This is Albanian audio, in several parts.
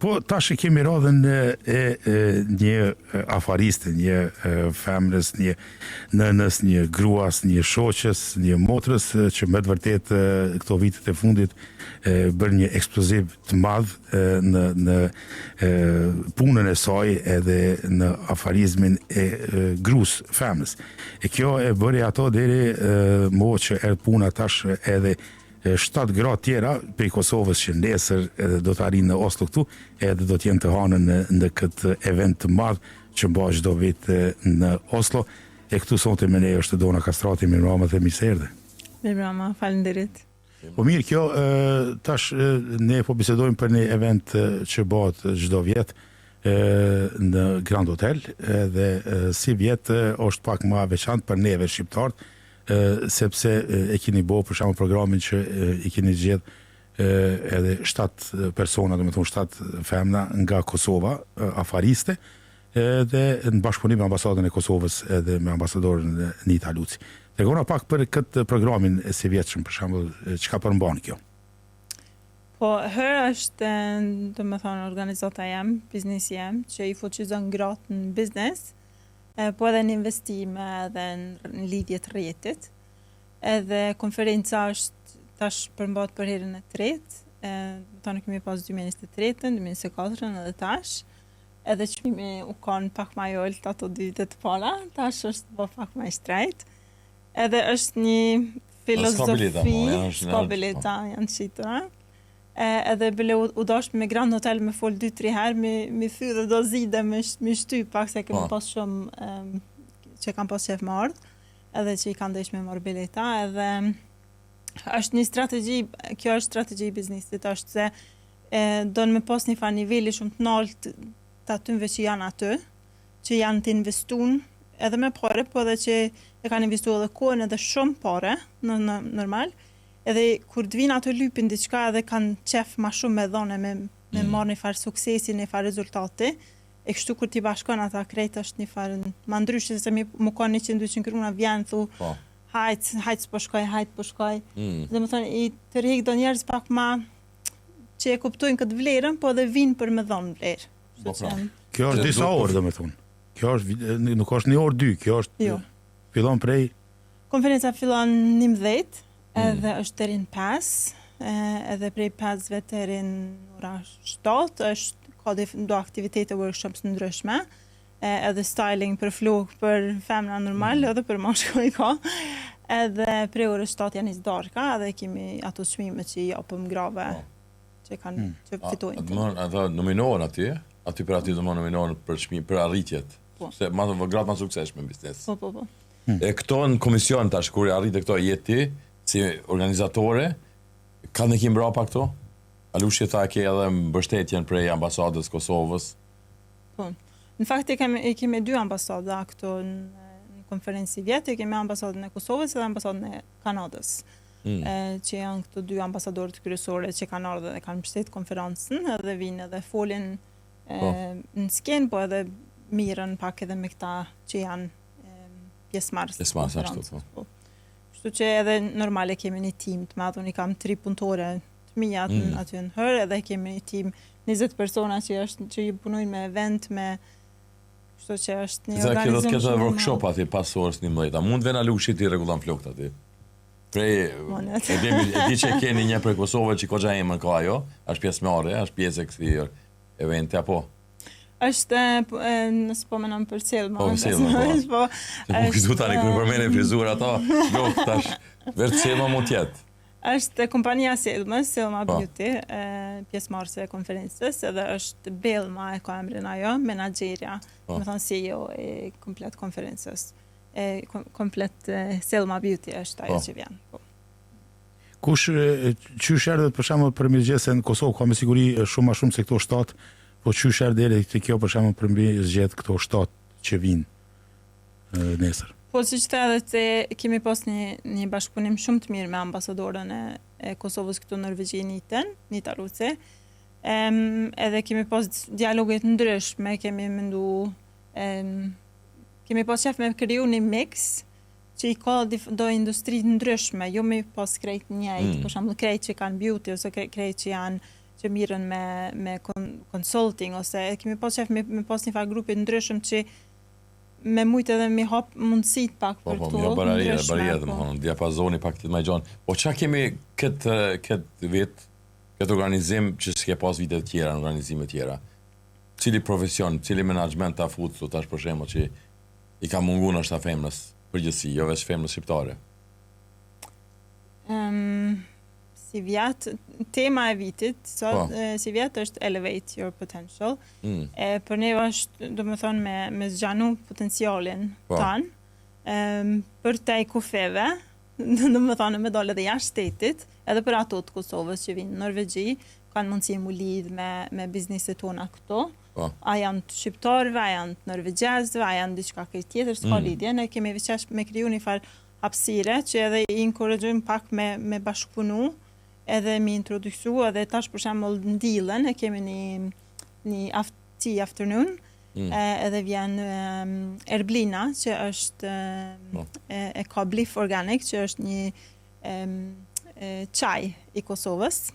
Po, tash e kemi radhën një afariste, një femrës, një nënës, një gruas, një shoqës, një motrës, që me të vërtet këto vitet e fundit bërë një eksploziv të madh në punën e saj edhe në afarizmin e grus, femrës. E kjo e bëri ato deri mo që puna tash edhe 7 gra tjera prej Kosovës që nesër do të arrinë në Oslo këtu, edhe do të jenë të hanën në këtë event të madh që bëhet çdo vit në Oslo. E këtu sonte me ne është Dona Kastrati, mirëmbrëma dhe mirë se erdhe. Mirëmbrëma, faleminderit. Po mirë, kjo tash ne po bisedojmë për një event që bëhet çdo vjet në Grand Hotel, dhe si vjet është pak më veçantë për neve shqiptarët, sepse e keni bërë për shembull programin që i keni zgjedh edhe 7 persona, do të thonë 7 femna nga Kosova, afariste, dhe në bashkëpunim me ambasadën e Kosovës edhe me ambasadorin Nita Luci. Tregona pak për këtë programin e si vjetshëm, për shembull, çka përmban kjo? Po, herë është, do të thonë, organizata jam, biznesi jam, që i fuqizon gratë në biznes, po edhe në investime edhe në lidhje të rrjetit. Edhe konferenca është tash përmbahet për herën e tretë, tonë kemi pas 2023, 2024 edhe tash. Edhe çmimi u kanë pak më jolt ato 2 vite të para, tash është pak më shtrejt. Edhe është një filozofi, stabilita janë qitura. Edhe bile u dash me Grand Hotel me fol 2-3 herë, mi thy dhe do zide me shty pak se kemi pas shumë që kam pas qef më ardhë, edhe që i kanë desh me marrë bileta, edhe është një strategji, kjo është strategji i biznesit, është se do në me pas një farë nivelli shumë të naltë të atymve që janë aty, që janë të investun edhe me pare, po edhe që e kanë investu edhe kohën edhe shumë pare, normal, edhe kur të vinë ato lypin diçka edhe kanë qef ma shumë me dhone me marrë një farë suksesi, një farë rezultati, e kështu kur t'i bashkon ata krejt është një farë ma ndryshë, se më ka 100-200 kruna vjenë, thu, hajt s'po shkoj, dhe më thonë, i të rrik do njerës pak ma që e kuptojnë këtë vlerën, po edhe vinë për me dhonë vlerë. Kjo është disa orë, dhe me thonë. Kjo është, nuk është një orë 2, kjo është, fillon prej... Konferenca fillon 11, edhe është deri në 5, edhe prej 5 deri në ora 7, ka do aktivitete workshops ndryshme, edhe styling për flok, për femna normal, edhe për mashkull ka, edhe prej orës 7 janë darka, edhe kemi ato çmime që i japëm grave që kanë që fitojnë. Ata nominohen aty për aty do më nominohen për çmim për arritjet. Se gratë më suksesshme në biznes. Po. E këto në komision tash kur arrit këto jeti si organizatore, ka në kim brapa këto? Alushi tha ke edhe mbështetjen prej ambasadës Kosovës? Po, në fakt e kemi 2 ambasada këto në konferenci vjetë, kemi ambasadën e Kosovës edhe ambasadën e Kanadës, që janë këto 2 ambasadorët kryesore që kanë ardhur dhe kanë mbështet konferencën, edhe vinë edhe folin në skenë, po edhe mirën pak edhe me këta që janë pjesëmarrës të konferencës. Kështu që edhe normale kemi një tim të madh, unë kam 3 punëtore të mia aty në Hër, edhe kemi një tim 20 persona që i punojnë me event, kështu që është një organizim. Do të ketë workshop aty pas orës 11. A mund vjen Alushi ti rregullon flokët aty? E di që keni një prej Kosovës që goxha emën ka ajo, është pjesëmarrë, është pjesë e këtij eventi apo? është, nësë po menon për Selma. Po, Selma, po. Kështu tani, kërë përmene frizura ta, tash, vetë Selma mund tjetë. është kompania Selma Beauty, pjesëmarrëse e konferencës, edhe është Belma e ka emrin ajo, menaxherja, me thonë CEO e komplet konferencës. Komplet Selma Beauty është ajo që vjen. Kush qysh erdhet për shembull për mirëgjese në Kosovë ka me siguri shumë më shumë se këto 7, po qysh erdhet te kjo për shembull për mbi zgjedh këto 7 që vinë nesër. Po siç thënë, kemi pas një bashkëpunim shumë të mirë me ambasadorën e Kosovës këtu në Norvegji, Nita Luci. Edhe kemi pas dialoge të ndryshme, kemi pas qef me kriju një mix që i ka do industri të ndryshme, jo me pas krejt njëjtë, për shembull krejt që kanë beauty ose krejt që që mirën me consulting, ose kemi pas qef me pas një farë grupi ndryshëm që me mujtë edhe mi hap mundësit pak për Po, këto jo ndryshme. baria dhe më thonë, diapazoni pak të më gjanë. Po qa kemi këtë vit, këtë organizim që s'ke pas vitet tjera, në organizime tjera? Cili profesion, cili menaxhment ta fut, tash për shembull që i ka munguar është ta femrës përgjithësi, jo vetëm femrës shqiptare. Si vjet, tema e vitit, si vjet është Elevate Your Potential. Për ne është, do më thonë, me zgjanu potencialin tanë, për te i kufeve, do më thonë, me dole dhe jashtë shtetit, edhe për ato të Kosovës që vinë në Norvegji, kanë mundësi mu lidh me bizniset tona këto. A janë të shqiptarëve, a janë të norvegjezëve, a janë diçka këtë tjetër, s'ka lidhje. Ne kemi veçash me kriju një farë hapësire që edhe i inkorëgjojmë pak me bashkëpunu, edhe mi introduksu, edhe tash për shembull në Dilen, e kemi një tea afternoon, edhe vjen Erblina, që është e ka Blif Organic, që është një çaj i Kosovës,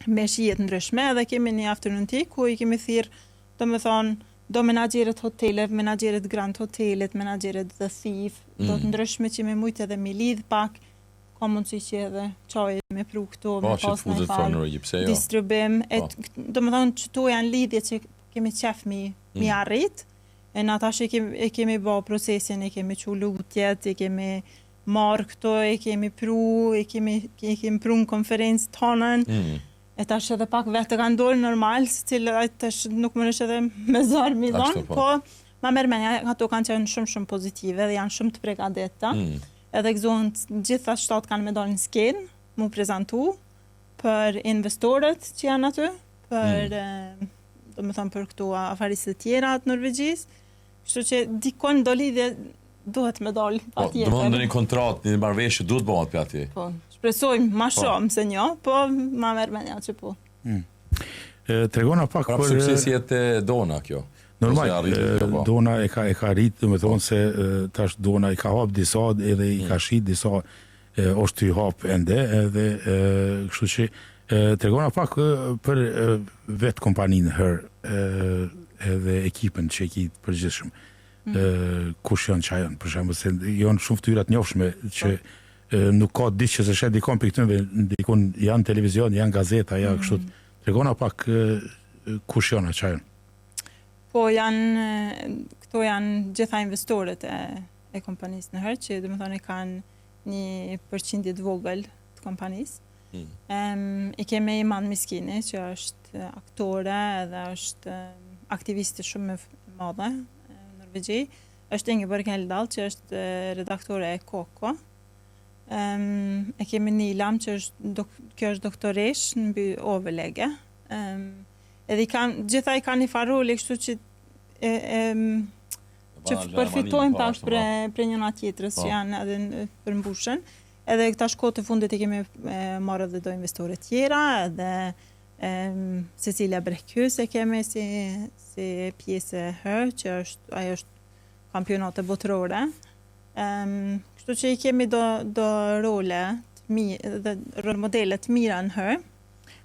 me shijet ndryshme, edhe kemi një afternoon tea, ku i kemi thirrë, do me thonë, do menaxherët hotelet, menaxherët Grand Hotelet, menaxherët The Thief, do të ndryshme që me mujtë edhe mi lidh pak, ka mundësi që edhe qaj me pru këto, me pas në farë, distribim, do me thonë që to janë lidhje që kemi qef mi arrit, e në atash e kemi ba procesin, e kemi qu lutjet, e kemi marrë këto, e kemi pru, e kemi pru në konferencë tonën, e tash edhe pak vetë kanë dorë normal, si cilë tash nuk më nëshë edhe me zarë mi dhonë, po ma mërmenja, ato kanë qenë shumë pozitive dhe janë shumë të pregadeta, edhe gëzohën gjitha shtatë kanë me dalë në skenë, mu prezentu për investorët që janë aty, për, do me thonë për këto afarisët tjera të Norvegjisë, kështu që dikon do lidhje duhet me dalë pa tjetër. Do më ndë një kontratë, një marrëveshje duhet bëhat për ati? Po. Shpresojmë ma shumë se njo, po ma mërmenja që po. Tregona pak për... suksesi e të Dona kjo? Normal, Dona e ka rritë, me thonë se tash Dona i ka hapë disa, edhe i ka shqitë disa, është të i hapë ende, edhe kështu që tregona pak për vetë kompaninë herë, edhe ekipën që e ki përgjithshëm. Kush janë që janë, për shembull, se janë shumë ftyrat njohshme që nuk ka ditë që se shet dikon për këtënve, dikon janë televizion, janë gazeta, janë kështu. Tregona pak kush janë që janë. Po këto janë gjitha investorët e kompanisë në herë, që dhe më thonë kanë një përqindje të vogël të kompanisë. I keme Iman Miskini, që është aktore edhe është aktiviste shumë madhe në Norvegji. Është Ingeborg Heldal, që është redaktore e Koko. E kemi Nilam, që kjo është doktoresh në by overlege. Edhe gjitha i kanë një faroli, kështu që përfitojnë tash për njëna tjetrës që janë edhe përmbushën. Edhe këta shkotë të fundit e kemi marrë dhe do investore tjera, edhe Cecilia Brekhyes e kemi si pjesë e herë, që ajo është kampionate botërore. Kështu që i kemi do role dhe modele të mira në herë,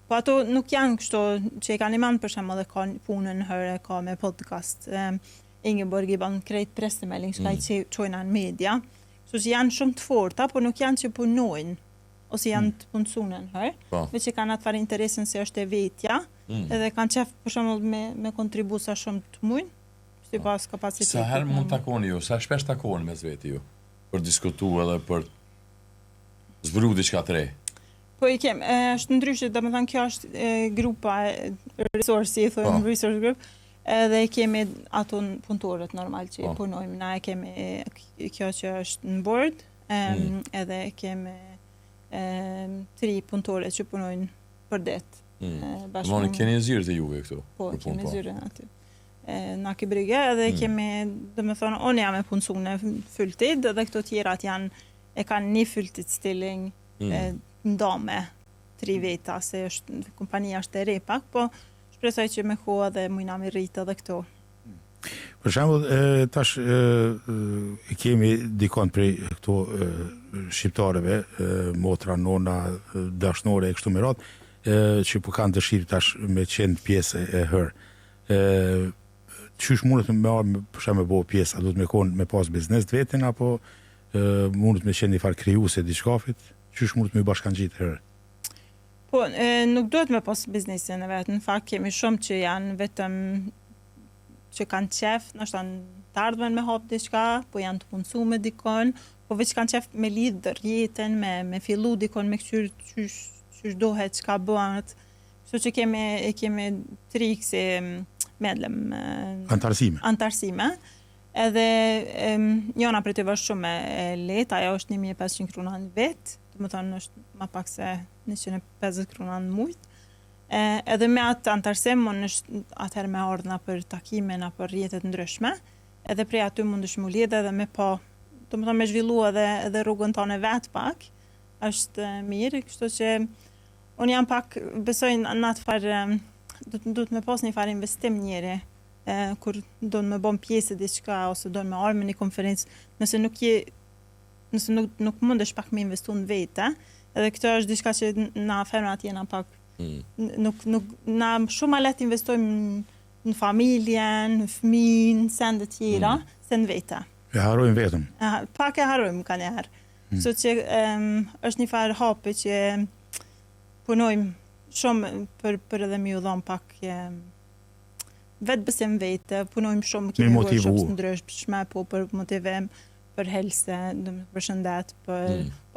po ato nuk janë kështu që i kanë iman për shemë dhe ka punën në herë, ka me podcast. Ingeborg i banë krejt press-mailing, shka i qojna në media, kështu që janë shumë të forta, po nuk janë që punojnë, ose janë të punësune në herë, veç që kanë atë farë interesin se është e vetja, edhe kanë qef për shemë me kontribusa shumë të mujnë, si pas kapacitetit. Sa herë mund takoni ju, sa shpesh takoni me zveti ju? Për diskutu edhe për zbru diçka të re? Po i kem, është ndryshe, dhe me thënë kjo është grupa, resursi, i thujmë resource group, edhe i kemi ato punëtorët normal që i punojmë, na e kemi kjo që është në board, edhe kemi 3 punëtorët që punojnë për det. Mënë keni zyrë të juve këtu? Po, kemi zyrë në aty. Në Akibrygge, edhe kemi, dhe me thonë, unë jam e punësune fulltid, edhe këto tjerat e kanë një fulltid stilling ndome 3 veta, se kompania është e re pak, po shpresoj që me koha dhe mujna me rritë edhe këto. Për shembull, tash kemi dikon prej këto shqiptarëve, motra, nona, dashnore e kështu me radhë, që po kanë dëshirë tash me qenë pjesë e hër. Qysh mundet me marrë, për shembull, me bëu pjesë, a duhet me pas biznes të vetin, apo mundet me qenë një farë krijuese diçkafit? Qysh mundet me bashkangjit herë? Po, nuk duhet me pas biznesin e vetë. Në fakt kemi shumë që janë vetëm që kanë qef, nështë të ardhmen me hap diçka, po janë të mundsu me dikon, po veç kanë qef me lidh rjetën, me fillu dikon, me këqyr qysh dohet, çka bëhet. Kështu që kemi trik si medlem antarësime. Edhe njona për të vështë shumë e letë, ajo është 1.500 krona në vetë, të më thonë është ma pak se 150 krona në mujtë. Edhe me atë antarësim, mund është atëherë me ardhna për takime, na për rjetet ndryshme, edhe prej aty mund është mu lidhe edhe me pa, të më thonë me zhvillu edhe rrugën tonë vetë pak, është mirë, kështu që unë jam pak, besoj në atë farë, du të me pas një farë investim njëri, kur do në me bom pjesë diçka, ose do në me arme një konferencë, nëse nuk mund është pak me investu në vete, edhe këto është diçka që na femrat jena pak, na shumë ma let investojmë në familjen, në fëmijë, në sende tjera, se në vete. E harojmë vetëm. Pak e harojmë ka njerë. Kështu që është një farë hapi që punojmë shumë për edhe mi u dhonë pak vetë besim vete, punojmë shumë, kemi workshops ndryshme, po për motivim, për helse, për shëndet, po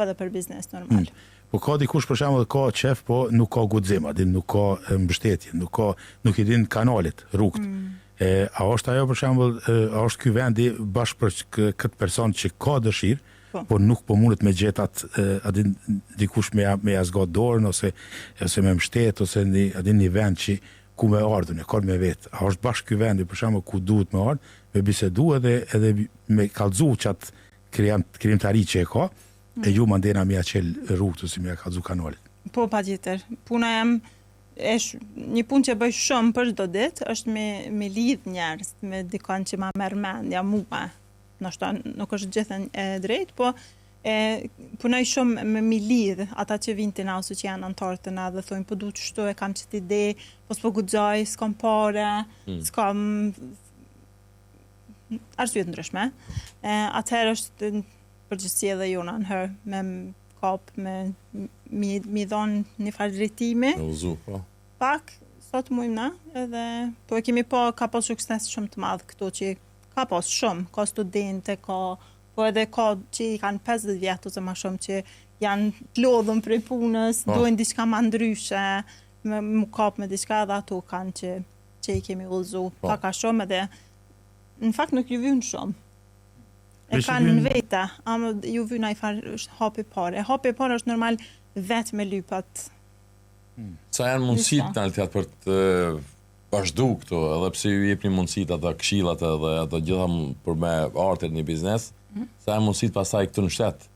edhe për biznes normal. Po ka dikush për shembull ka qef, po nuk ka guxim, nuk ka mbështetje, nuk i din kanalit, rrugët. A është ajo për shembull, a është ky vendi bashkë për këtë person që ka dëshirë, por nuk po mundet me gjetë atë dikush me zgat dorën ose me mbështet ose një vend që ku me ardhën, ka me vetë. A është bashkë ky vendi për shembull ku duhet me ardhë, me bisedu edhe me kallëzu çat krijimtari që e ka. E ju mandena mi a qelë rrugë si mi a kalzu kanalit. Po, pa tjetër. Puna jam, një punë që bëj shumë për çdo ditë, është me lidh njerëz, me dikon që ma merr mendja mua. Nështë nuk është gjithën e drejtë, po punoj shumë me lidh ata që vinë të na ose që janë antarë të na dhe thojnë, po du të shtu e kam qëtë ide, po s'po guxoj, s'kam pare, s'kam arsyet ndryshme. Atëherë është përgjithësi edhe jona në herë, me kap, mi dhonë një farë drejtimi. Me uzu, po. Pak, sot mujmë na, edhe, po e kemi ka pas sukses shumë të madhë këto që ka pas shumë, ka studente, po edhe ka që i kanë 50 vjetë ose ma shumë që janë të lodhën prej punës, dojnë diçka ma ndryshe, mu kap me diçka edhe ato kanë që i kemi uzu. Pak a shumë edhe, në fakt nuk ju vynë shumë. E kanë në vete, ama ju vyna i farë është hapi pare. Hapi pare është normal vetë me lypat. Sa janë mundësit në realitet për të vazhdu këto, edhe pse ju jepni mundësit ata këshillat edhe ato gjitha për me artet një biznes, sa janë mundësit pasaj këtu në shtetë,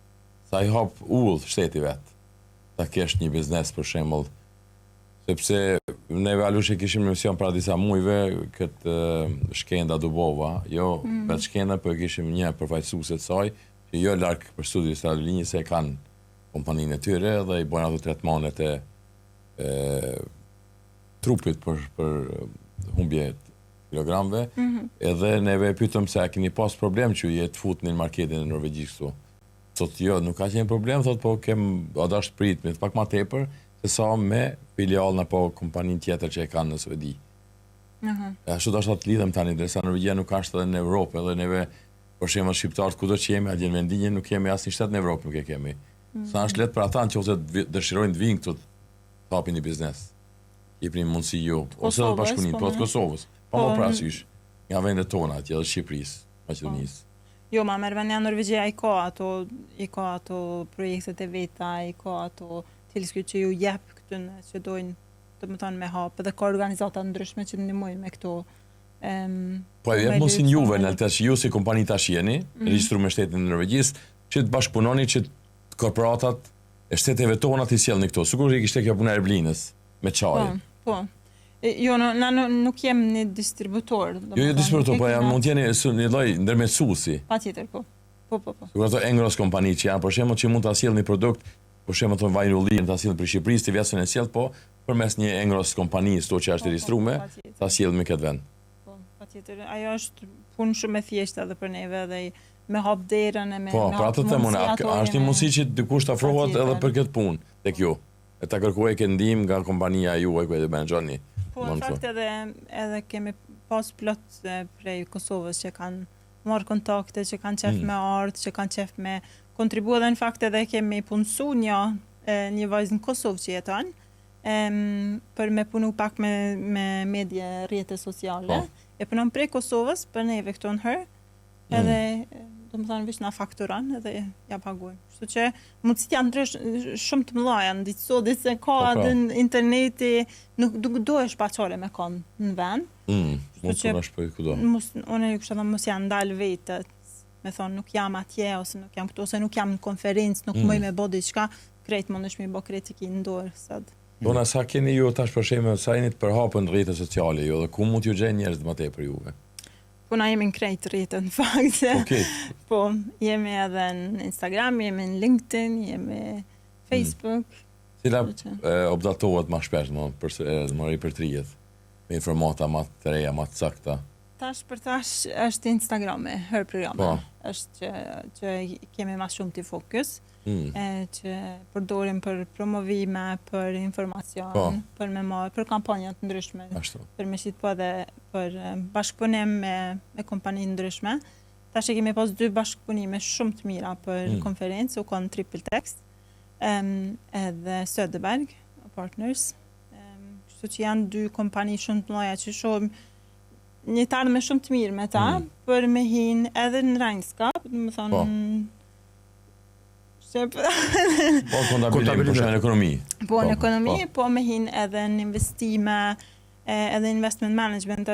sa i hap ullë shteti vetë, ta kesh një biznes për shembull. Sepse neve Alushe kishim në mision pra disa mujve këtë shkenda Dubova, jo vetë shkenda, për kishim një përfaqësuese të saj, që jo larg për studios të avilinjës se e kanë kompaninë e tyre dhe i bojnë ato tretmanet e trupit për humbje kilogramve, edhe neve pyetëm se a keni pas problem që jetë fut në marketin e norvegjisë këtu. Thot jo, nuk ka qenë problem, thot po a dash pritme, pak ma tepër, se sa me filialën apo kompaninë tjetër që e kanë në Svedi. Ashtu dashta të lidhem tani, ndërsa Norvegjia nuk është edhe në Evropë, edhe neve, për shembull shqiptarët kudo që jemi, atje në vendinje nuk kemi asnjë shtet në Evropë, nuk e kemi. Sa është lehtë për ata nëse dëshirojnë të vinë këtu të hapin një biznes. Jepni mundësi ju, ose edhe bashkëpunimit, po të Kosovës, pa më parasysh, nga vendet tona atje, edhe Shqipërisë, Maqedonisë. Jo, ma Mervenia Norvegjia i ka ato projektet e veta, i ka ato tilskut që ju jep këtu në që dojnë të më thonë me hapë, dhe ka organizata ndryshme që ndihmojnë me këto. Po e jep mundësin juve në altet që ju si kompani tash jeni, regjistru me shtetin e Norvegjisë, që të bashkëpunoni që korporatat e shteteve tona të sjellni këto. Sigurisht i kishte kjo puna e Erblinës me çajin. Po. Jo, na nuk jem një distributor. Jo, distributor, po mund të jeni një lloj ndërmjetësuesi. Patjetër, po. Po. Sigurisht ato engros kompani që janë për shembull që mund ta sjellni produkt për shembull thonë vajin ullin ta sjell për Shqipërisë të vjesën e sjell, po përmes një engros kompanisë to që është regjistruar, ta sjell me këtë vend. Po, patjetër. Ajo është punë shumë e thjeshtë edhe për neve dhe me hap derën e me Po, pra atë them unë, është një mundësi që dikush të afrohet edhe për këtë punë tek ju. E ta kërkuaj këtë ndihmë nga kompania juaj ku e menaxhoni. Po, në fakt edhe kemi pas plot prej Kosovës që kanë marrë kontakte, që kanë qef me ardhë, që kanë qef me kontribua dhe në fakt edhe kemi punësu një vajzë në Kosovë që jeton, për me punu pak me medje rrjete sociale. E punon prej Kosovës për neve këtu në herë, edhe do më thonë vish na fakturan edhe ja paguajmë. Kështu që mundësit janë shumë të mëdha, ndicë se ka edhe në interneti, nuk do është paqare me kanë në vend. Mund të nash për kudo. Unë ju kështu mos janë ndalë vetët, me thonë nuk jam atje, ose nuk jam këtu, ose nuk jam në konferencë, nuk mëj me bo diçka, krejt mund është mi bo krejt i në dorë. Dona, sa keni ju tash për shembull, sa jeni të përhapur në rrjetet sociale ju, dhe ku mund t'ju gjejnë njerëz më tepër juve? Po na jemi në krejt rrjetet në fakt. Okej. Po, jemi edhe në Instagram, jemi në LinkedIn, jemi Facebook. Cila updatohet më shpesh, më ripërtrihet, me informata më të reja, më të sakta? Tash për tash është Instagrami, her programe. Është që kemi më shumë të fokus. Që përdorim për promovime, për informacion, për me marrë, për kampanjat ndryshme, për me shqit po edhe për bashkëpunim me kompani ndryshme. Tash e kemi pas 2 bashkëpunime shumë të mira për konferencë, u konë Triple Text, edhe Söderberg Partners, kështu që janë 2 kompani shumë të mëdha që shohim një tarë me shumë të mirë me ta, për me hin edhe në Rajnskap, do të thonë Po, kontabilim, për shumë në ekonomi. Po, në ekonomi, po me hin edhe në investime, edhe investment management,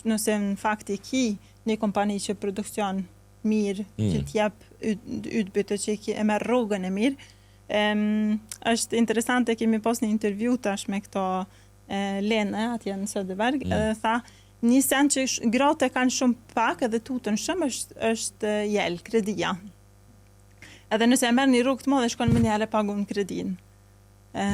nëse në fakti ki një kompani që produksion mirë, që t'jep utbytte, që e merr rrugën e mirë. Është interesante, kemi pas një intervju tash me këto Lene, atje në Söderberg, edhe tha, një sen që gratë kanë shumë pak edhe tutën shumë është jel, kredia. Edhe nëse e merr një rrugë të madhe shkon më njëherë pagun kredin.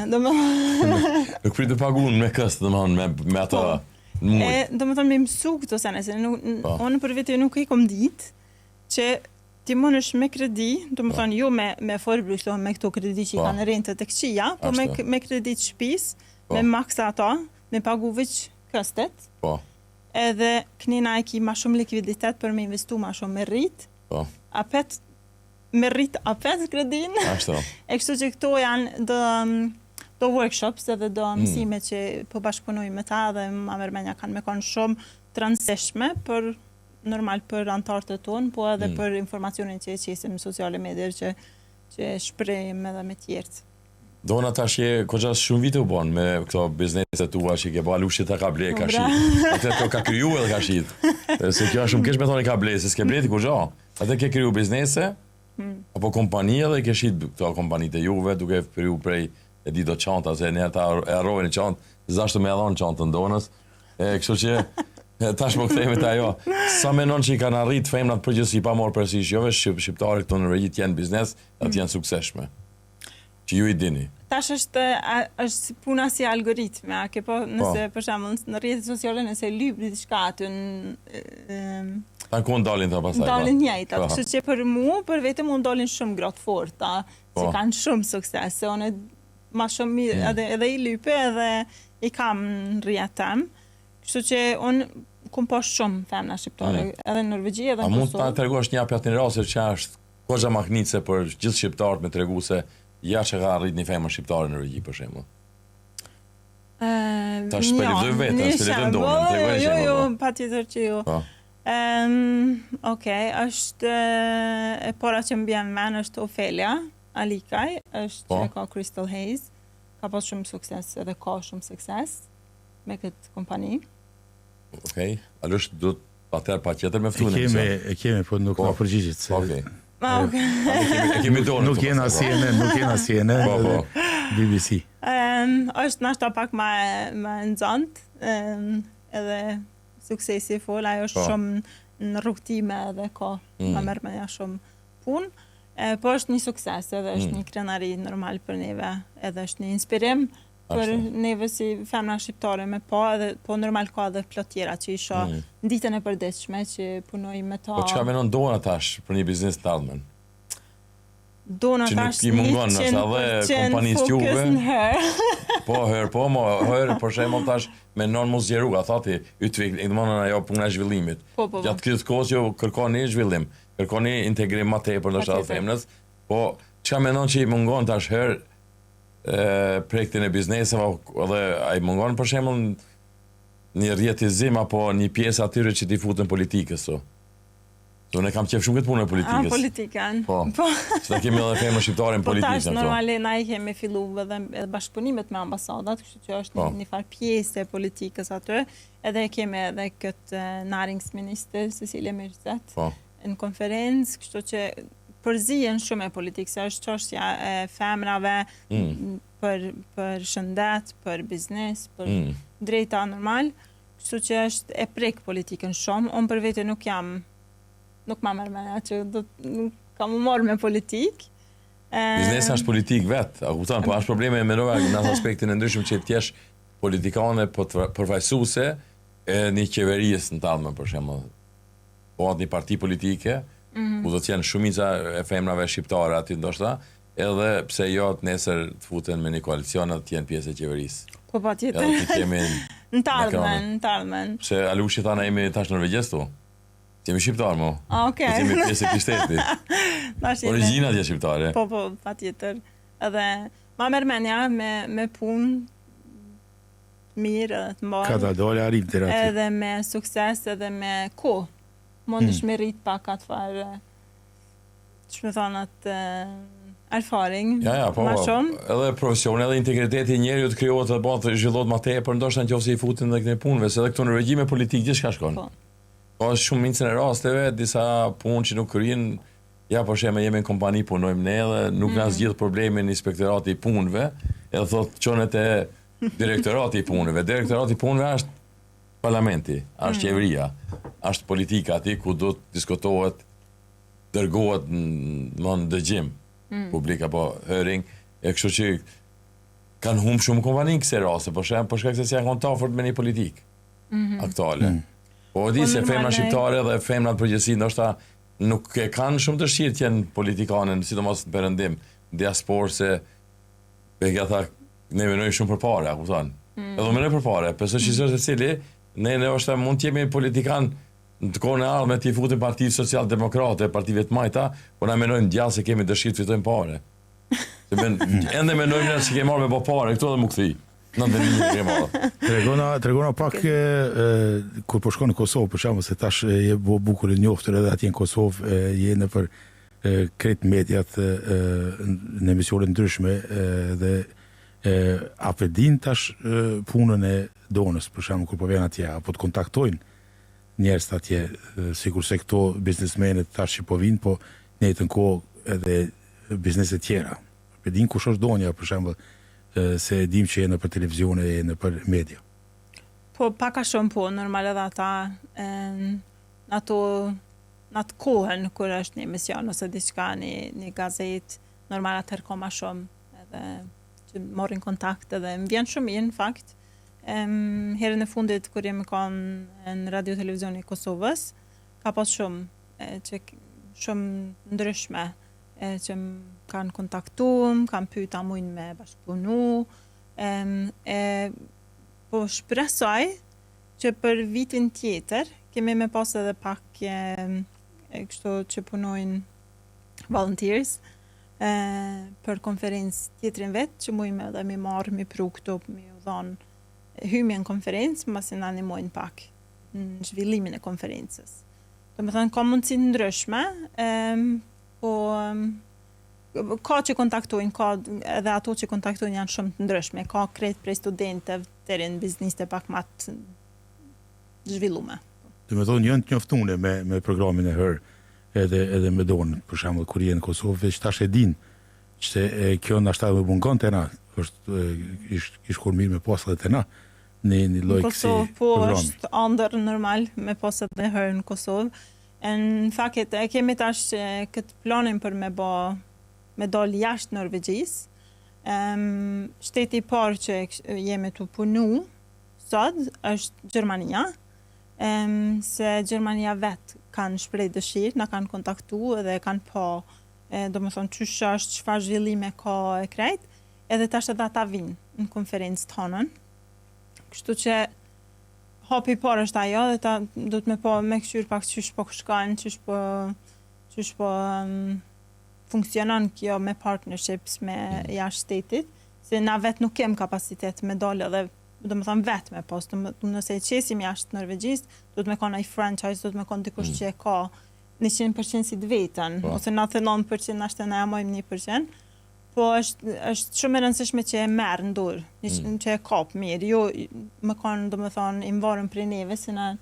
Nuk prit të pagun me këst, me ata muj. Domethënë me mësu këto sene, se unë për vete nuk i kom ditë që ti mundesh me kredi, domethënë jo me forbrukso me këto kredi që i kanë rentët e këqija, po me kredi të shtëpis, me maksa ato, me pagu veç këstet. Edhe knina e ki ma shumë likviditet për me investu ma shumë me rrit. Me rrit apet kredin. E kështu që këto janë do workshops edhe do mësime që po bashkëpunoj me ta dhe ma mërmenja kanë me konë shumë të rëndësishme për normal për antartë të tonë, po edhe për informacionin që e qesim në sociale medier që shprejmë edhe me tjertë. Dona tash je koqas shumë vite u bon me këto bizneset tua që ke ba lushit e ka ble ka shit. Atë to ka kryu edhe ka shit. Se kjo është shumë kesh me thoni ka ble, se s'ke bleti ku gjo. Atë ke kryu biznese, apo kompania dhe ke shit këto kompanit e juve duke kryu prej e di do qanta, se njerë ta e arrojnë qantë, zashtu me edhon qantën donës. Kështu që tash më kthejme të ajo. Sa menon që i kanë arrit femnat përgjithësi pa morë përsish, jove shqiptare këto në regjit jenë biznes, atë jenë sukseshme. Që ju i dini. Tash është puna si algoritme, a ke po nëse për shembull në rrjetet sociale nëse lyp diçka aty tanë ku ndalin ta pastaj. Ndalin njëjta, kështu që për mua, për vetëm mund dalin shumë gratë forta, që kanë shumë sukses, se unë ma shumë mirë, edhe i lype edhe i kam në rrjetem. Kështu që unë kum pas shumë femna shqiptare, edhe në Norvegji, edhe në Kosovë. A mund ta tregosh një hap një rast që është goxha mahnitse për gjithë shqiptarët me tregu se ja që ka arrit një femër shqiptare në Norvegji, për shembull. Ta shpelifdoj vetën, shpelifdoj ndonë. Jo, patjetër që jo. Okej, është e para që më bjen men është Ofelia Alikaj, është që ka Crystal Haze, ka pas shumë sukses edhe ka shumë sukses me këtë kompani. Okej, alësh do të atër pa tjetër me ftunin. E kemi, po nuk ma përgjigjit. Okej. E kemi dorë. Nuk jena CNN, BBC. Është nashta pak ma nëzant, edhe suksesi fol, ajo është shumë në rrugtime edhe ka ma mërë me ja shumë punë. Po është një sukses, edhe është një krenari normal për neve, edhe është një inspirim për neve si femra shqiptare me edhe po normal ka edhe plot tjera që isha në ditën e përditshme që punoj me ta. Po çka menon Dona tash për një biznes të ardhmen? Dona tash 100% fokus në herë. Herë, për shembull tash menon mos zgjeru, a thati, domthonë ajo puna e zhvillimit. Gjatë këtij kohë jo kërkoni zhvillim, kërkoni integrim më tepër ndoshta të femrës, po çka menon që i mungon tash herë projektin e bizneseve edhe ai mungon për shembull një rjetizim apo një pjesë atyre që t'i futen politikës so. Unë kam qef shumë këtë punë e politikës. Politikën. Po. Që ta kemi edhe femra shqiptare në politikën. Po tash normale na i kemi fillu edhe bashkëpunimet me ambasadat, kështu që është një farë pjesë e politikës aty. Edhe kemi edhe këtë næringsminister Cecilia Myrseth në konferencë, kështu që përzihen shumë e politikës, është çështja e femrave për shëndet, për biznes, për drejta normal, kështu që është e prek politikën shumë. Unë për vete nuk ma mërë me që nuk kam u morë me politikë. Biznesi është politikë vetë, a kupton, po është probleme me në aspektin e ndryshëm që t'jesh politikane përfaqësuese e një qeverisë në tallme për shembull. Po atë një parti politike, ku do të jenë shumica e femrave shqiptare aty ndoshta, edhe pse jo të nesër të futen me një koalicion dhe të jenë pjesë e qeverisë. Po patjetër. Në tardhmen. Se Alushi thana jemi tash norvegjes tu. Jemi shqiptar mo. Okej. Jemi pjesë e këtij shteti. Origjina është shqiptare. Po, patjetër. Edhe ma merr mendja me punë mirë, të mbarë. Ka ta dole arrit deri aty. Edhe me sukses, edhe me kohë. Mundesh me rrit pak atë farë. Ç'më thon atë erfaring. Ja, po. Edhe profesioni, edhe integriteti i njeriut krijohet dhe bëhet zhvillohet më tepër, ndoshta nëse i futin edhe këto punëve, se edhe këtu në regjime politik gjithçka shkon. Po shumë mincën e rasteve, disa punë që nuk kryen, ja për shembull jemi në kompani punojmë ne dhe nuk na zgjidh problemin inspektorati i punëve, edhe thotë çonet e direktorati i punëve. Direktorati i punëve është parlamenti, është qeveria, është politika aty ku do të diskutohet, dërgohet në dëgjim publik apo hearing, e kështu që kanë humbur shumë kompani në kësaj raste, për shembull, për shkak se janë kontrafort me një politikë aktuale. Po di se femra shqiptare dhe femrat përgjithësi ndoshta nuk e kanë shumë dëshirë të jenë politikane, sidomos në perëndim, diasporë se ata ne venojnë shumë përpara, a kupton? Edhe më ne përpara, besoj që çdo secili ne ndoshta mund të jemi politikan në të kohën e ardhme të futim Partitë Social-Demokrate, partive të majta, por na menojnë gjallë se kemi dëshirë të fitojmë parë. Se ende menojmë se kemi marrë me bë parë, këtu edhe më kthej. Tregona pak kur po shkon në Kosovë, për shembull, se tash je bukur e njoftër edhe atje në Kosovë, je nëpër krejt mediat në emisione ndryshme dhe a pe din tash punën e Donës, për shembull, kur po vjen atje, apo të kontaktojnë njerëz atje, sikur se këto biznesmenet tash që po vinë, po në njëjtën kohë edhe biznese tjera. Pe din kush është Donja, për shembull, se dim që jenë për televizione e në për media. Po, paka shumë po, normal edhe ata në atë kohën kur është një emision ose diçka një gazet, normal atëherë ka ma shumë edhe që morin kontakt edhe më vjen shumë mirë në fakt. Herën e fundit kur jemi kanë në radio televizioni i Kosovës, ka pas shumë ndryshme që më kanë kontaktuar, kanë pyeta mujnë me bashkëpunu, po shpresoj që për vitin tjetër kemi me pas edhe pak kështu që punojnë volunteers për konferencë tjetrin vetë që mujnë edhe mi marrë, mi pru këtu, mi u dhonë hymi në konferencë, mbasi na animojnë pak në zhvillimin e konferencës. Do me thënë, ka mundësi ndryshme, po ka që kontaktojnë, ka edhe ato që kontaktojnë janë shumë të ndryshme, ka krejt prej studentëve deri në bizniste pak më të zhvillume. Do me thonë janë të njoftune me programin e her edhe me Donën, për shembull kur je në Kosovë, veç tash e din që kjo ndoshta më mungon te na, ish kur mirë me pas edhe te na në një lloj kësi programi. Po është ëndër normal me pas edhe her në Kosovë. Në fakt e kemi tash këtë planin për me dal jashtë Norvegjisë. Shteti I parë që jemi të punu sot është Gjermania, se Gjermania vetë kanë shpreh dëshirë, na kanë kontaktu edhe kanë pa, do më thonë qysh është, çfarë zhvillime ka e krejt, edhe tash edhe ata vinë në konferencë tonën. Kështu që hapi I parë është ajo dhe ta do të me këshyr pak qysh po shkojnë, qysh po funksionon kjo me partnerships me jashtë shtetit, se na vetë nuk kem kapacitet me dalë edhe do më thonë vetë me pas, nëse e qesim jashtë Norvegjisë, do të me ka i franchise, do të me ka dikush që e ka 100% si të vetën, ose 99% ashtë na jamojmë 1%, po është shumë e rëndësishme që e merë në dorë, që e kap mirë, jo me kanë do më thonë I mvarën për neve, se na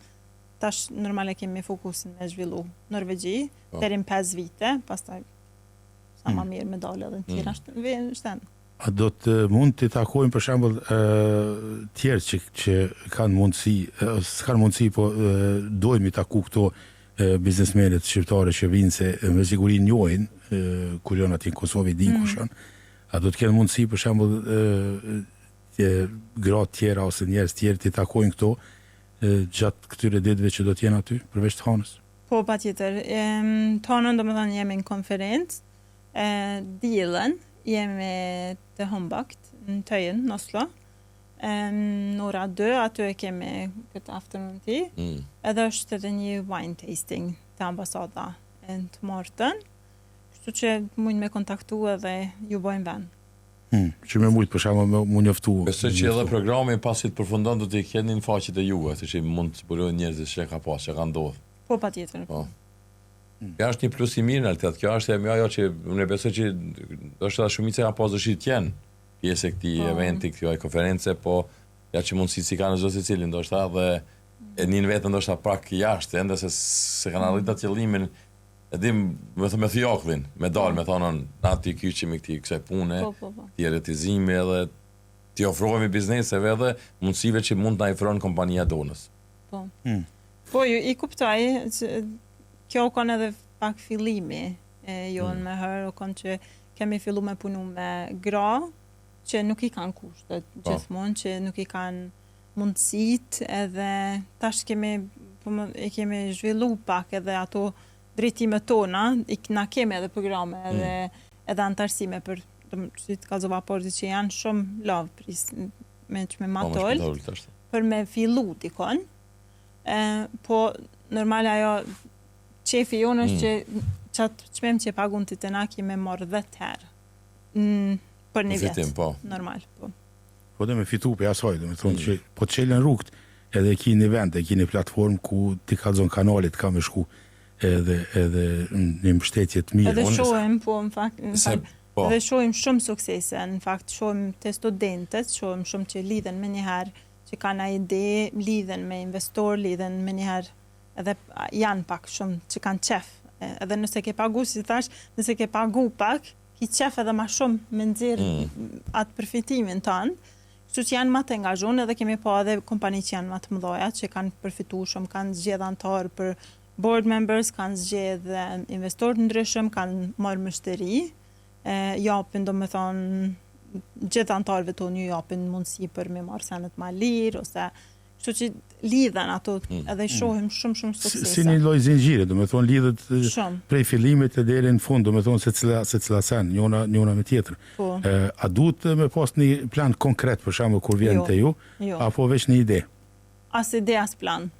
tash normale kemi fokusin me zhvillu Norvegji, deri në 5 vite, pastaj sa ma mirë me dalë edhe në tjera shtenë. A do të mund të takojmë për shembull tjerë që kanë mundësi, s'kanë mundësi, po dojmë I taku këto biznesmenet shqiptare që vinë se me siguri njohin kur janë aty në Kosovë din kush janë. A do të kenë mundësi për shembull gratë tjera ose njerëz tjerë të takojnë këto gjatë këtyre ditëve që do të jenë aty përveç të hanës? Po patjetër. Tonën do të thonë jemi në konferencë, dielën jemi të Humbakt në Tøyen, në Oslo. Në ora 2, aty e kemi këtë afternoon tea, edhe është edhe një wine tasting të ambasada të martën, kështu që mund me kontaktu edhe ju bojnë vend. Që me mujtë për shembull mu njoftu. Besoj që edhe programi pasi të përfundon do të keni në faqet e juve, se që mund të zbulojnë njerëzit që ka pas, që ka ndodhur. Po patjetër. Po. Kjo është një plus I mirë në realitet. Kjo është ajo që unë besoj që është edhe shumica ka pas dëshirë të jenë pjesë e këtij eventi, këtij konference, po ja që mundësi si kanë çdo secili ndoshta dhe e nin vetëm ndoshta pak jashtë, ende se kanë arritur atë qëllimin, e dim me fjollin, me dalë, me thonë aty kyçimi kësaj pune, tjeretizimi edhe t'i ofrohemi bizneseve edhe mundësive që mund të na ofron kompania donës. Po. Po I kuptoj, kjo kanë edhe pak fillimi jonë me herë, o kanë që kemi fillu me punu me gra, që nuk I kanë kushtet gjithmonë, që nuk I kanë mundësit, edhe tash kemi zhvillu pak edhe ato drejtimet tona, na kemi edhe programe edhe antarësime për të kallëzovaportit që janë shumë lavë me matolt, për me fillu dikon, po normal ajo qefi jonë është që qatë qmem që pagun të të na kemi marrë 10 herë për një vjetë, normal. Po dhe me fitu për asaj, dhe me thonë që po të qelen rrugt, edhe ki një vend, e ki një platform ku ti kalzon kanalit ka me shku edhe një mbështetje të mirë. Edhe shohim, po, në fakt, edhe shohim shumë suksese, në fakt, shohim të studentët, shohim shumë që lidhen me njëherë, që ka na ide, lidhen me investor, lidhen me njëherë, edhe janë pak shumë që kanë qef, edhe nëse ke pagu, si thash, nëse ke pagu pak, ki qef edhe ma shumë me nxirë atë përfitimin tanë, kështu që janë ma të engazhon, edhe kemi pa edhe kompani që janë ma të mëdhoja, që kanë përfitu shumë, kanë zgjedh antarë për board members, kanë zgjedh investor të ndryshëm, kanë marrë mështeri, japin do me thonë, gjithë antarëve tonë ju japin mundësi për me marrë senet ma lirë, ose kështu që lidhen ato edhe shohim shumë suksese. Si një lloj zinxhiri, do me thonë lidhet prej fillimit e deri në fund, do me thonë se cila sen, njona me tjetër. A duhet me pas një plan konkret për shembull kur vjen te ju, apo veç një ide? As ide as plan.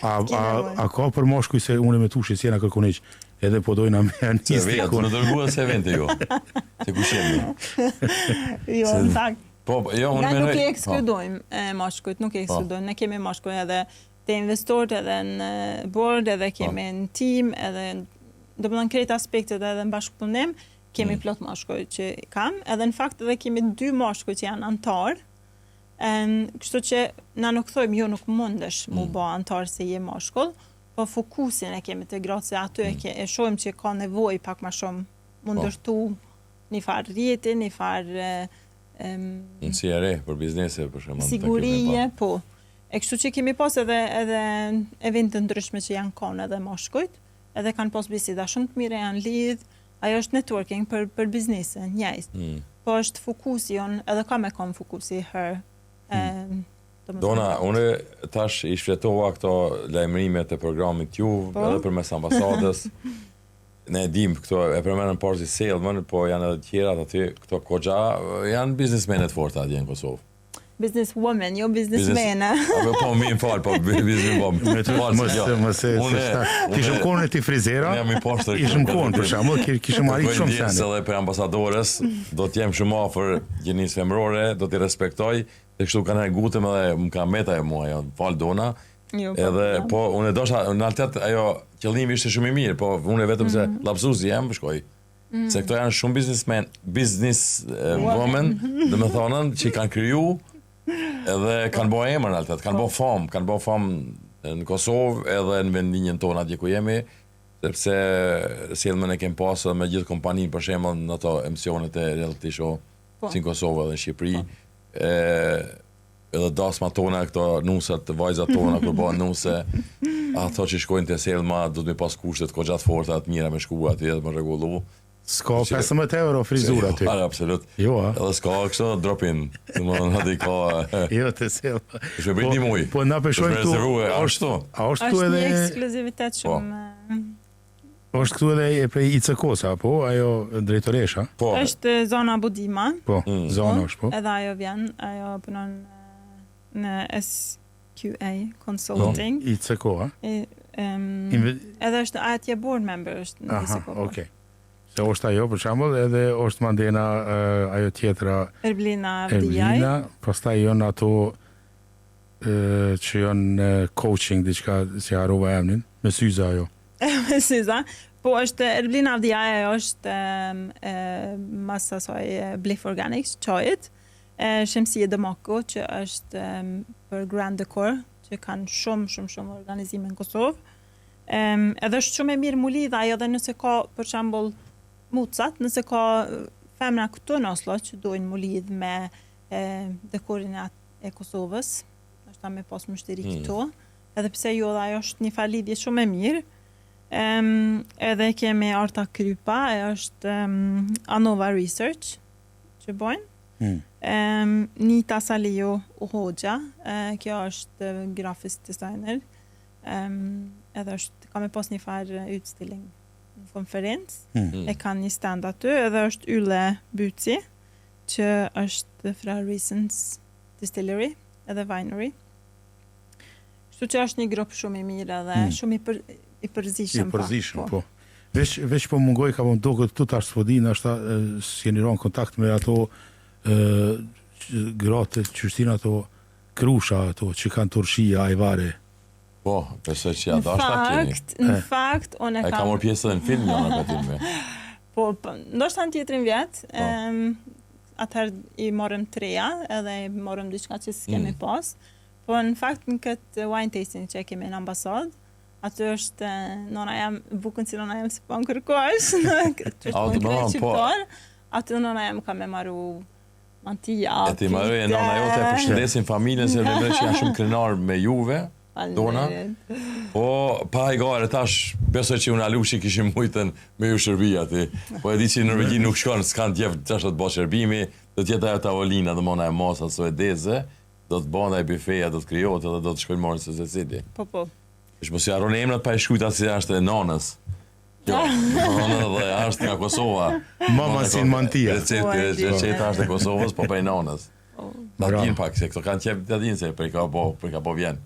A ka për moshkuj se unë me tushi si jena kërkoniq, edhe po dojna me anistë. Se vetë, në dërguar se vente jo, se kushemi. Jo, në fakt. Ne nuk I ekskludojmë moshkujt, nuk I ekskludojmë. Ne kemi moshkuj edhe të investorët, edhe në board, edhe kemi në team, edhe do më në krejt aspektet edhe në bashkëpunim, kemi plot moshkuj që kam, edhe në fakt edhe kemi 2 moshkuj që janë antarë, kështu që na nuk thojmë jo nuk mundesh mu ba antarë se je moshkull, po fokusin e kemi të gratë se aty e shohim që ka nevoj pak ma shumë mundërtu një farë rjeti, një farë në CRE për biznese për shembull. Sigurie, po. E kështu që kemi pas edhe evente ndryshme që janë konë edhe moshkujt, edhe kanë pas biseda shumë të mire, janë lidh, ajo është networking për biznesën, njëjtë. Po është fokusi, edhe ka me kom fokusi herë. Dona, unë tash I shfletova këto lajmërimet e programit juve, edhe përmes ambasadës. Ne dim këto e përmendën parë si salesman, po janë edhe tjerat aty, këto goxha janë biznesmenet forta atje në Kosovë. Businesswoman, jo businessmena. Po mi fal, po businesswoman. Kishëm kohën e ti frizera, ishëm kohën për shembull, kishëm arrit shumë sende. Edhe për ambasadores, do t'jem shumë afër gjinisë femërore, do t'i respektoj, dhe kështu kanë gutem edhe më ka meta e mua, fal Dona. Edhe po unë dosha në realitet ajo qëllimi ishte shumë I mirë, po unë vetëm se lapsuesi jam shkoj. Se këto janë shumë business women, domethënë që kanë kriju edhe kanë bërë emër në realitet, kanë bërë famë në Kosovë edhe në vendinjën tonë atje ku jemi, sepse sjellmen e kem pasur me gjithë kompaninë për shembull në ato emisionet e reality show si në Kosovë edhe në Shqipëri. Edhe dasma tona, këto nusat, vajzat tona, kur bëhen nuse, ato që shkojnë të selma, do të mi pas kushtet goxha të forta, të mira me shku aty edhe me rregullu. S'ka 15 euro frizura aty. Absolut. Jo, a? Edhe s'ka kështu drop-in. Domethënë aty ka. Jo, të selma. Është bëj një muj. Po na peshojnë këtu. A është këtu edhe një ekskluzivitet shumë. Është këtu edhe e prej ICK-s apo ajo drejtoresha? Po. Është zona Budima. Po, zona është po. Edhe ajo vjen, ajo punon në SQA Consulting. ICK, a? Edhe është atje board member është në ICK. Okej. Se është ajo për shembull, edhe është mandena ajo tjetra Erblina Vdijaj. Pastaj janë ato që janë coaching diçka si harova emrin, me Syza ajo. Me Syza. Po është Erblina Vdijaj, ajo është mas asaj Bliff Organics, çajit. Shemsie Demako, që është për Grand Decor, që kanë shumë organizime në Kosovë. Edhe është shumë e mirë mu lidh ajo dhe nëse ka, për shembull, mucat, nëse ka femra këtu në Oslo që dojnë mu lidh me dekorin e Kosovës, është ta me pas mështeri këtu, edhe pse jo dhe ajo është një falidhje shumë e mirë. Edhe kemi Arta Krypa, është Anova Research që bojnë. Nita Salio Hoxha, kjo është graphic designer, edhe është ka me pas një farë utstilling në konferencë, e kanë një stand aty, edhe është Yle Byci, që është fra Reasons Distillery edhe Winery. Kështu që është një grup shumë I mirë edhe shumë I përzishëm. Po. Veç po mungoj ka më duket këtu tash sfodin, ashta s'jeni rënë kontakt me ato gratë, qështin ato krusha ato që kanë turshia, ajvare. Po, besoj që ja dashta keni. Në fakt, unë e kam marrë pjesë edhe në film janë atë filme. Po, ndoshta në tjetrin vjet, atëherë I morëm 3-ja, edhe I morëm diçka që s'kemi pas. Po, në fakt, në këtë wine tasting që kemi në ambasadë, aty është nona jam, bukën si nona jam se po në kërkosh, që është më krejt qiptar, aty nona jam ka me maru mantia. E ti marrë e nona jote e përshëndesin familjen se vëmre që janë shumë krenar me juve, Dona. Po, pa I gare tash, besoj që unë alushi kishim mujtën me ju shërbi aty. Po e di që në Norvegji nuk shkonë, s'kanë tjefë tash do të bo shërbimi, do t'jetë ajo tavolina, dhe mona e masa suedeze, do të bënda e bifeja, do të kryot, edhe do të shkojnë morën se cili. Po. Ishë mos I arone emrat pa I shkujta si ashtë e nonës. Kjo, nonë dhe ashtë nga Kosova. Mama si në mantia. Receta ashtë e Kosovës, po pa I nonës. Da t'gjin pak, se këto kanë qepë të dinë se për i ka po vjen.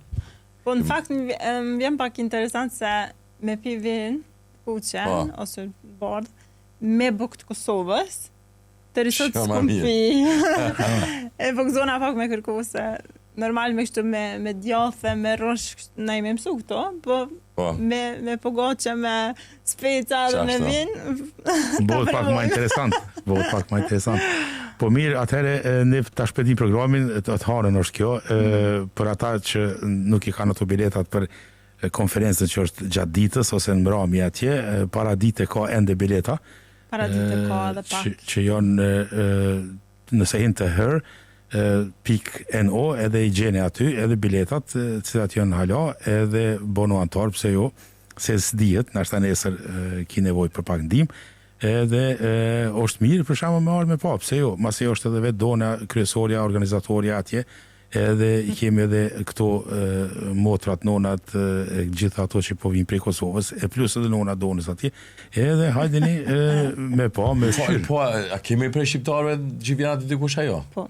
Po në fakt më vjen pak interesant se me pi vin, kuqen, ose bardh, me bukë të Kosovës, të risot s'kum pi. E po këzona pak me kërku se normal me kështu me djathe, me rosh, na I me mësu këto, po me pogoqe, me speca dhe me vin. Bëhet pak ma interesant. Po mirë, atëherë ne ta shpedim programin, të harën është kjo, për ata që nuk I kanë ato biletat për konferencën që është gjatë ditës, ose në mbrëmje atje, para dite ka ende bileta. Para dite ka edhe pak. Që janë, nëse hin të herë, .no edhe i gjeni aty, edhe biletat cilat janë hala, edhe bono antar, pse jo, se s'dihet, nashta nesër ki nevojë për pak ndihmë, edhe është mirë për shkak me ardhmë pa, pse jo, masi është edhe vetë dona kryesorja, organizatorja atje, edhe i kemi edhe këto motrat, nonat, gjitha ato që po vinë prej Kosovës, e plus edhe nonat donës atje, edhe hajdeni me pa, me shqyrë. Po, a kemi prej shqiptarëve që vjen aty dikush ajo? Po.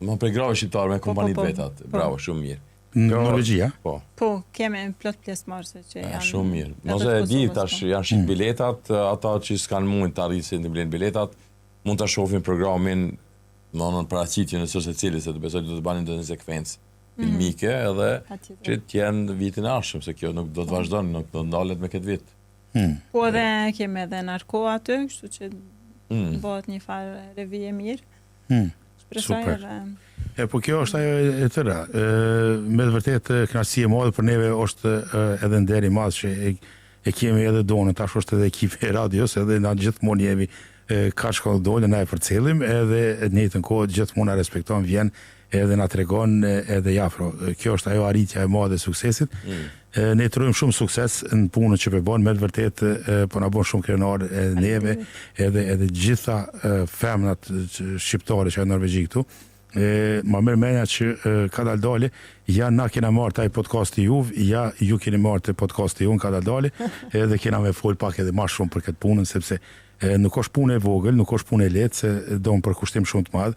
Ma prej grave shqiptarëve me kompanitë vetat. Bravo, shumë mirë. Në Norvegjia? Po. Po, kemi plot pjesëmarrëse që janë. Shumë mirë. Mos e di tash janë shit biletat, ata që s'kan mund të arrisin të blenë biletat, mund ta shohin programin në paraqitje në së secili, se të besoj do të banin një sekvencë filmike edhe që të jenë vitin e ardhshëm, se kjo nuk do të vazhdon, nuk do të ndalet me këtë vit. Po edhe kemi edhe narko aty, kështu që bëhet një farë revije mirë. Super. Po kjo është ajo e tëra. Me të vërtet kënaqësi e madhe për neve është edhe nder i madh që e kemi edhe donën, tash është edhe ekipi i radios, edhe na gjithmonë jemi ka shkollë dole, na e përcellim, edhe në njëjtën kohë gjithmonë na respekton, vjen edhe na tregon edhe jafro. Kjo është ajo arritja e madhe e suksesit. Ne trojmë shumë sukses në punën që po bën, me të vërtet po na bën shumë krenar neve, edhe gjitha femnat shqiptare që janë në Norvegji këtu. Ma mërë menja që ka daldale, ja na kena marrë taj podcasti juv, ja ju keni marrë të podcasti ju në ka daldale, edhe kena me fol pak edhe ma shumë për këtë punën, sepse nuk është punë e vogël, nuk është punë e lehtë, se do në përkushtim shumë të madh.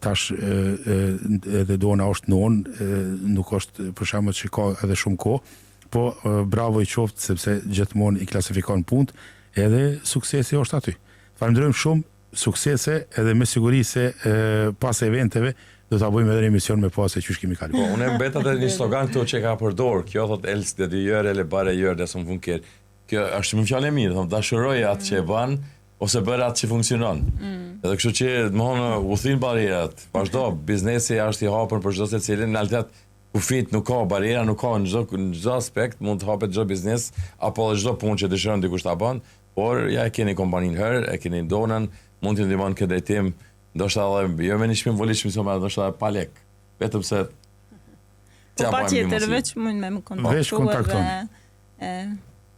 Tash edhe dona është nonë, nuk është për shembull që ka edhe shumë kohë, po bravo i qoftë sepse gjithmonë i klasifikon punët, edhe suksesi është aty. Falenderojmë shumë, suksese, edhe me siguri se pas eventeve do ta bëjmë edhe një emision me pas se qysh kemi kaluar. Po, unë mbet atë një slogan këtu që ka përdor, kjo thot els det du gör eller bara gör det som funkar. Kjo është më fjalë e mirë, thon dashuroj atë që e bën ose bëj atë që funksionon. Edhe kështu që domthonë u thin barierat. Vazhdo, biznesi është i hapur për çdo secilin, në realitet kufit nuk ka bariera, nuk ka në çdo aspekt, mund të hapet çdo biznes apo çdo punë që dëshiron dikush ta bën, por ja e keni kompaninë herë, e keni donën, mund të ndihmoni këtë drejtim, ndoshta edhe jo me një çmim volitshëm, por ndoshta pa lek. Vetëm se po patjetër veç mund me kontaktuar.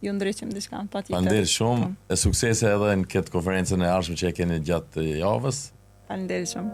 Ju ndriqim diçka patjetër. Faleminderit shumë, e suksese edhe në këtë konferencën e ardhshme që e keni gjatë javës. Faleminderit shumë.